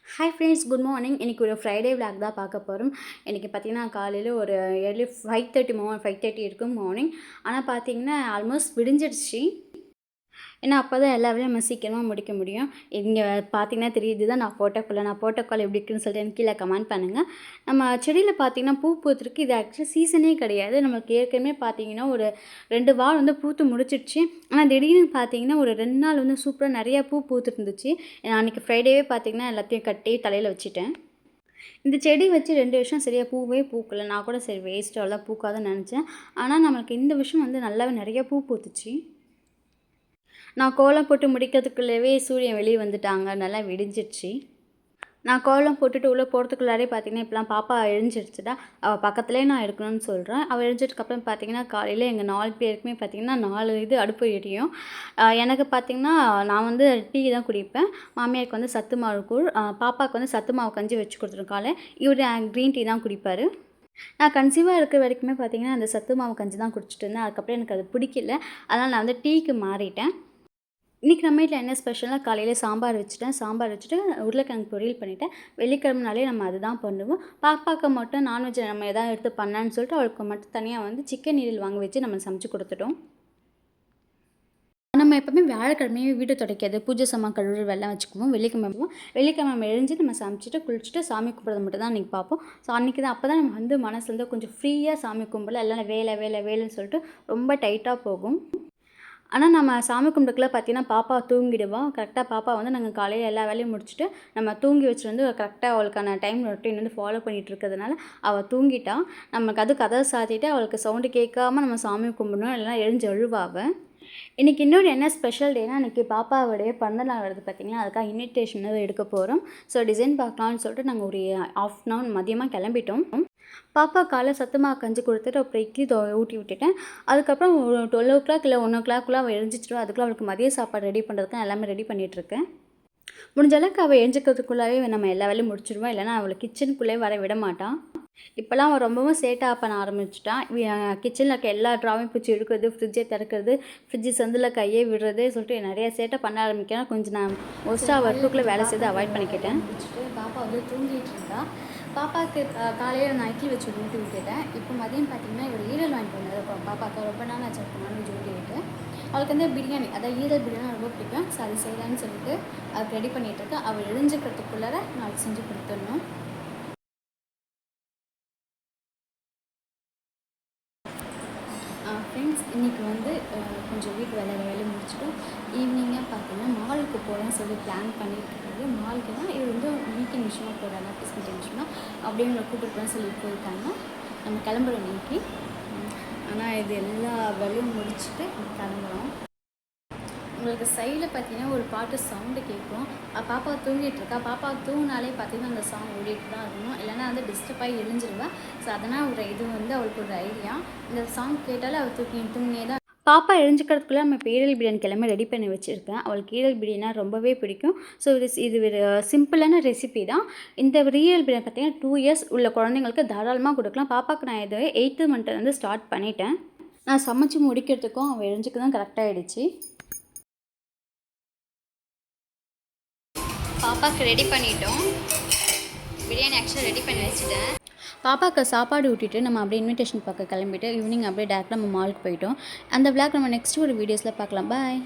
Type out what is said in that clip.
Hi friends, good morning. இன்றைக்கி ஒரு Friday vlog தான் பார்க்க போகிறோம். இன்றைக்கி பார்த்திங்கன்னா காலையில் ஒரு ஏர்லி 5:30 இருக்கும் மார்னிங். ஆனால் பார்த்திங்கன்னா ஆல்மோஸ்ட் விடிஞ்சிடுச்சு. ஏன்னா அப்போ தான் எல்லா வேலையும் நம்ம சீக்கிரமாக முடிக்க முடியும். இங்கே பார்த்திங்கன்னா தெரியுது தான் நான் போட்டோக்கால் எப்படி இருக்குன்னு சொல்லிட்டு எனக்கு கீழே கமெண்ட் பண்ணுங்கள். நம்ம செடியில் பார்த்திங்கன்னா பூ பூத்துருக்கு. இது ஆக்சுவலி சீசனே கிடையாது. நமக்கு ஏற்கனவே பார்த்திங்கன்னா ஒரு 2 வாரம் வந்து பூத்து முடிச்சிடுச்சு. ஆனால் திடீர்னு பார்த்திங்கன்னா ஒரு 2 நாள் வந்து சூப்பராக நிறையா பூ பூத்துருந்துச்சு. நான் அன்றைக்கி ஃப்ரைடேவே பார்த்திங்கன்னா எல்லாத்தையும் கட்டி தலையில் வச்சுட்டேன். இந்த செடி வச்சு 2 வருஷம் சரியாக பூவே பூக்கலை. நான் கூட சரி வேஸ்ட்டு அவ்வளோ பூக்காதுன்னு நினச்சேன். ஆனால் நம்மளுக்கு இந்த வருஷம் வந்து நல்லாவே நிறையா பூ பூத்துச்சு. நான் கோலம் போட்டு முடிக்கிறதுக்குள்ளவே சூரியன் வெளியே வந்துட்டாங்க. நல்லா விடிஞ்சிடுச்சு. நான் கோலம் போட்டுட்டு உள்ளே போகிறதுக்குள்ளாரே பார்த்திங்கன்னா இப்போலாம் பாப்பா எழுஞ்சிடுச்சுட்டா. அவள் பக்கத்துலேயே நான் இருக்கணும்னு சொல்கிறேன். அவள் எழுஞ்சதுக்கப்புறம் பார்த்திங்கன்னா காலையில் எங்கள் 4 பேருக்குமே பார்த்திங்கன்னா 4 இது அடுப்பு எரியும். எனக்கு பார்த்திங்கன்னா நான் வந்து டீ தான் குடிப்பேன். மாமியாருக்கு வந்து சத்து மாவு கூழ், பாப்பாவுக்கு வந்து சத்து மாவு கஞ்சி வச்சு கொடுத்துருக்காள். இவர் க்ரீன் டீ தான் குடிப்பார். நான் கன்சீவாக இருக்கிற வரைக்குமே பார்த்திங்கன்னா அந்த சத்து மாவு கஞ்சி தான் குடிச்சிட்டு இருந்தேன். அதுக்கப்புறம் எனக்கு அது பிடிக்கல. அதனால் நான் வந்து டீக்கு மாறிட்டேன். இன்றைக்கி நம்ம வீட்டில் என்ன ஸ்பெஷலாக காலையில் சாம்பார் வச்சுட்டு உருளைக்கிழங்கு பொரியல் பண்ணிவிட்டேன். வெள்ளிக்கிழமைனாலே நம்ம அதுதான் பண்ணுவோம். பாப்பாவுக்கு மட்டும் நான்வெஜ் நம்ம எதாவது எடுத்து பண்ணலான்னு சொல்லிட்டு அவளுக்கு மட்டும் தனியாக வந்து சிக்கன் ஈரல் வாங்கி வச்சு நம்ம சமைச்சு கொடுத்துட்டோம். நம்ம எப்போவுமே வியாழக்கிழமையே வீடு துடைக்கிறது, பூஜை சாமான் கழுவுறது வெள்ளம் வச்சுக்குவோம். வெள்ளிக்கிழமை எழுந்து நம்ம சமைச்சிட்டு குளிச்சுட்டு சாமி கும்பிட்றது மட்டும் தான் அன்றைக்கி பார்ப்போம். ஸோ அன்றைக்கி தான் அப்போ தான் நம்ம வந்து மனசுலேருந்து கொஞ்சம் ஃப்ரீயாக சாமி கும்பிடலாம். இல்லைன்னா வேலைன்னு சொல்லிட்டு ரொம்ப டைட்டாக போகும். ஆனால் நம்ம சாமி கும்பிட்டுக்குள்ள பார்த்தீங்கன்னா பாப்பா தூங்கிடுவோம். கரெக்டாக பாப்பா வந்து நாங்கள் காலையில் எல்லா வேலையும் முடிச்சுட்டு நம்ம தூங்கி வச்சுட்டு வந்து கரெக்டாக அவளுக்கான டைம் ரொட்டீன் வந்து ஃபாலோ பண்ணிகிட்டு இருக்கிறதுனால அவள் தூங்கிட்டான். நமக்கு அது கதவை சாத்திட்டு அவளுக்கு சவுண்டு கேட்காம நம்ம சாமி கும்பிடணும், இல்லைனா எழுந்து எழுவாவை. இன்றைக்கி இன்னொரு என்ன ஸ்பெஷல் டேனா இன்றைக்கி பாப்பாவுடைய பிறந்தநாள் வருது பார்த்திங்கன்னா, அதுக்காக இன்விடேஷன் எடுக்க போகிறோம். ஸோ டிசைன் பார்க்கலான்னு சொல்லிட்டு நாங்கள் ஒரு ஆஃப்டர்நூன் மதியமாக கிளம்பிட்டோம். பாப்பா காலைல சத்துமாவு கஞ்சி கொடுத்துட்டு அப்புறம் இட்லி ஊட்டி விட்டுட்டேன். அதுக்கப்புறம் ஒரு 12 இல்லை 1 அவள் எழுந்திரிச்சிடுவா. அதுக்குள்ளே அவளுக்கு மதிய சாப்பாடு ரெடி பண்ணுறதுக்கு எல்லாமே ரெடி பண்ணிகிட்ருக்கேன். முடிஞ்ச அளவுக்கு அவள் எழுஞ்சிக்கிறதுக்குள்ளாவே நம்ம எல்லா வேலையும் முடிச்சிடுவோம். இல்லைனா அவளை கிச்சனுக்குள்ளே வர விட மாட்டான். இப்போல்லாம் அவன் ரொம்பவும் சேட்டாக பண்ண ஆரம்பிச்சிட்டான். கிச்சனில் இருக்க எல்லா ட்ராவையும் பிடிச்சி எடுக்கிறது, ஃப்ரிட்ஜை திறக்கிறது, ஃப்ரிட்ஜு சந்தில் கையே விடுறது சொல்லிட்டு நிறைய சேட்டை பண்ண ஆரம்பிக்கிறேன். கொஞ்சம் நான் மோஸ்ட்டாக ஒர்க்குள்ளே வேலை செய்து அவாய்ட் பண்ணிக்கிட்டேன். பாப்பா வந்து தூங்கிட்டு இருந்தா. பாப்பாவுக்கு காலையில் நான் இட்லி வச்சு ஊட்டி விட்டுட்டேன். இப்போ மதியம் பார்த்திங்கன்னா இவர் ஈரல் வாங்கிட்டு வந்தார். பாப்பாவுக்கு ரொம்ப நாள் ஆச்சு நான்வெஜ் ஊட்டி விட்டு. அவளுக்கு வந்து பிரியாணி, அதாவது ஈரல் பிரியாணி ரொம்ப பிடிக்கும். ஸோ அது செய்யலான்னு சொல்லிட்டு அதுக்கு ரெடி பண்ணிகிட்ருக்கேன். அவள் எழுஞ்சிக்கிறதுக்குள்ளார நான் செஞ்சு கொடுத்துடணும். ஃப்ரெண்ட்ஸ், இன்றைக்கி வந்து கொஞ்சம் வீட்டு வேலை முடிச்சுட்டோம். ஈவினிங்காக பார்த்தீங்கன்னா மாலுக்கு போகலான்னு சொல்லி பிளான் பண்ணியிருக்கிறது. மாலுக்கு தான் இது வந்து மீட்டிங் விஷயமாக போகிறாங்க, ஆஃபீஸ் மீட்டிங் விஷயமாக அப்படியே உங்களை கூப்பிட்டுருக்கலான்னு சொல்லி போயிருக்காங்க. நம்ம கிளம்புறோம் இன்றைக்கி. ஆனால் இது எல்லா வேலையும் முடிச்சுட்டு கிளம்புறோம். உங்களுக்கு சைடில் பார்த்தீங்கன்னா ஒரு பாட்டு சவுண்டு கேட்கும். பாப்பா தூங்கிட்டுருக்கா. பாப்பா தூங்கினாலே பார்த்தீங்கன்னா அந்த சாங் ஓடிட்டு தான் இருக்கணும், இல்லைனா வந்து டிஸ்டர்பாகி எழுஞ்சிருவேன். ஸோ அதனால் ஒரு இது வந்து அவளுக்கு ஒரு ஐடியா. இந்த சாங் கேட்டாலே அவள் தூங்கியே தான். பாப்பா எழுஞ்சிக்கிறதுக்குள்ளே நம்ம இப்போ ஈரல் பிரியாணி கிளம்பி ரெடி பண்ணி வச்சுருக்கேன். அவளுக்கு ஈரல் பிரியாணினா ரொம்பவே பிடிக்கும். ஸோ இது ஒரு சிம்பிளான ரெசிபி தான். இந்த ஈரல் பிரியாணி பார்த்தீங்கன்னா 2 இயர்ஸ் உள்ள குழந்தைங்களுக்கு தாராளமாக கொடுக்கலாம். பாப்பாவுக்கு நான் இது 8th மந்த் வந்து ஸ்டார்ட் பண்ணிட்டேன். நான் சமைச்சு முடிக்கிறதுக்கும் அவள் எழுஞ்சிக்க தான் கரெக்டாகிடுச்சு. பாப்பாவுக்கு ரெடி பண்ணிட்டோம். பிரியாணி ஆக்சுவலாக ரெடி பண்ணி வச்சுட்டேன். பாப்பாவுக்கு சாப்பாடு ஊட்டிட்டு நம்ம அப்படியே இன்விடேஷன் பார்க்க கிளம்பிட்டு ஈவினிங் அப்படியே டேரெக்டாக நம்ம மாலுக்கு போயிட்டோம். அந்த விளாக் நம்ம நெக்ஸ்ட் ஒரு வீடியோஸில் பார்க்கலாம். பாய்.